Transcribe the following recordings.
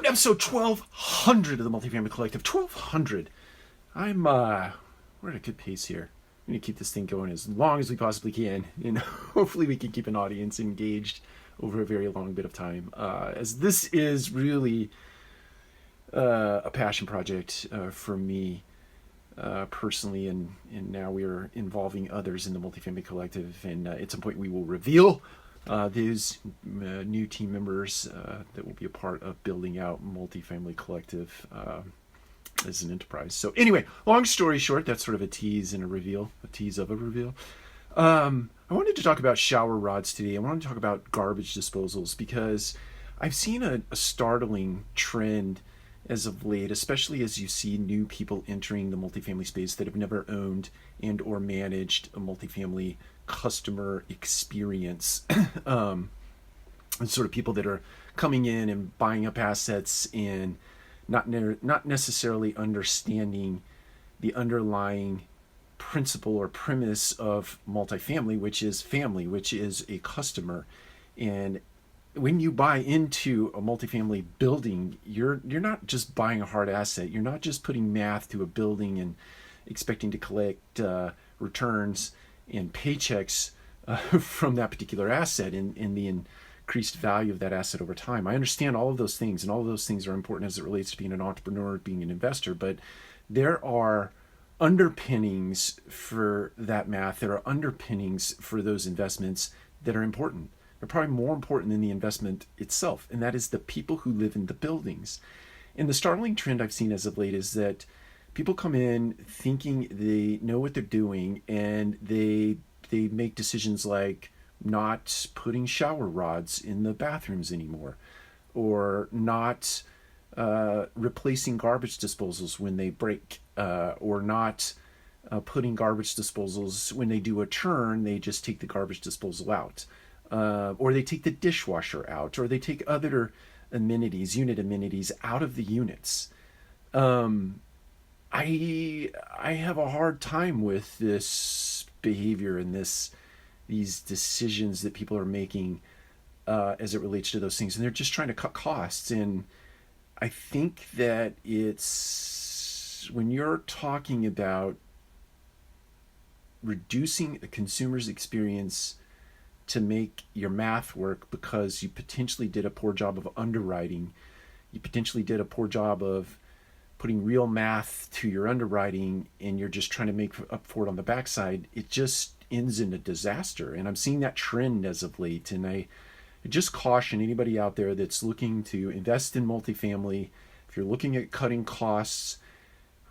to episode 1200 of the Multifamily Collective. 1200. We're at a good pace here. I'm going to keep this thing going as long as we possibly can, and hopefully we can keep an audience engaged over a very long bit of time, as this is really a passion project for me personally, and now we are involving others in the Multifamily Collective, and at some point we will reveal these new team members that will be a part of building out Multifamily Collective as an enterprise. So anyway, long story short, that's sort of a tease and a reveal, a tease of a reveal. I wanted to talk about shower rods today. I wanted to talk about garbage disposals because I've seen a startling trend as of late, especially as you see new people entering the multifamily space that have never owned and or managed a multifamily customer experience. And sort of people that are coming in and buying up assets and not necessarily understanding the underlying principle or premise of multifamily, which is family, which is a customer. And when you buy into a multifamily building, you're not just buying a hard asset. You're not just putting math to a building and expecting to collect returns and paychecks from that particular asset in the increased value of that asset over time. I understand all of those things, and all of those things are important as it relates to being an entrepreneur, being an investor, but there are underpinnings for that math. There are underpinnings for those investments that are important. They're probably more important than the investment itself, and that is the people who live in the buildings. And the startling trend I've seen as of late is that people come in thinking they know what they're doing, and they make decisions like not putting shower rods in the bathrooms anymore, or not replacing garbage disposals when they break, or not putting garbage disposals when they do a turn. They just take the garbage disposal out, or they take the dishwasher out, or they take other amenities, unit amenities, out of the units. I have a hard time with this behavior and these decisions that people are making as it relates to those things, and they're just trying to cut costs. And I think that it's when you're talking about reducing a consumer's experience to make your math work because you potentially did a poor job of underwriting, you potentially did a poor job of putting real math to your underwriting, and you're just trying to make up for it on the backside, it just ends in a disaster. And I'm seeing that trend as of late, and I just caution anybody out there that's looking to invest in multifamily. If you're looking at cutting costs,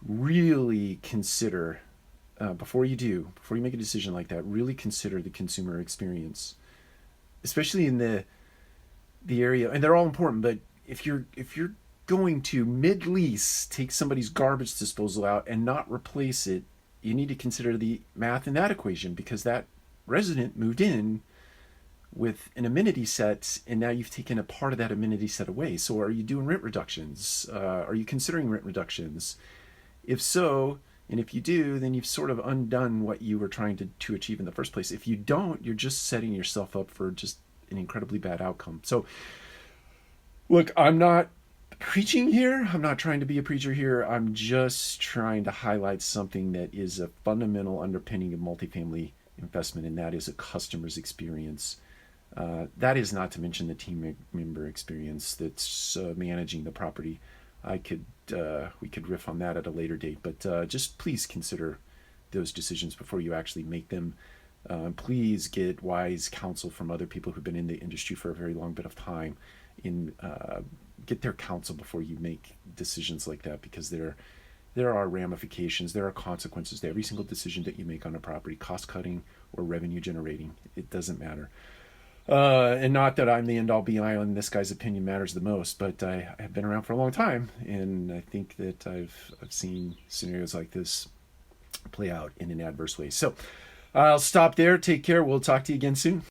really consider before you make a decision like that, really consider the consumer experience, especially in the area. And they're all important, but if you're going to mid-lease take somebody's garbage disposal out and not replace it, you need to consider the math in that equation, because that resident moved in with an amenity set, and now you've taken a part of that amenity set away. So are you doing rent reductions? Are you considering rent reductions? If so, and if you do, then you've sort of undone what you were trying to achieve in the first place. If you don't, you're just setting yourself up for just an incredibly bad outcome. So look, I'm not preaching here. I'm not trying to be a preacher here. I'm just trying to highlight something that is a fundamental underpinning of multifamily investment, and that is a customer's experience. That is not to mention the team member experience that's managing the property. We could riff on that at a later date, but just please consider those decisions before you actually make them. Please get wise counsel from other people who've been in the industry for a very long bit of time. Get their counsel before you make decisions like that, because there are ramifications, there are consequences to every single decision that you make on a property, cost cutting or revenue generating. It doesn't matter. And not that I'm the end all be all and this guy's opinion matters the most, but I have been around for a long time, and I think that I've seen scenarios like this play out in an adverse way. So I'll stop there. Take care. We'll talk to you again soon.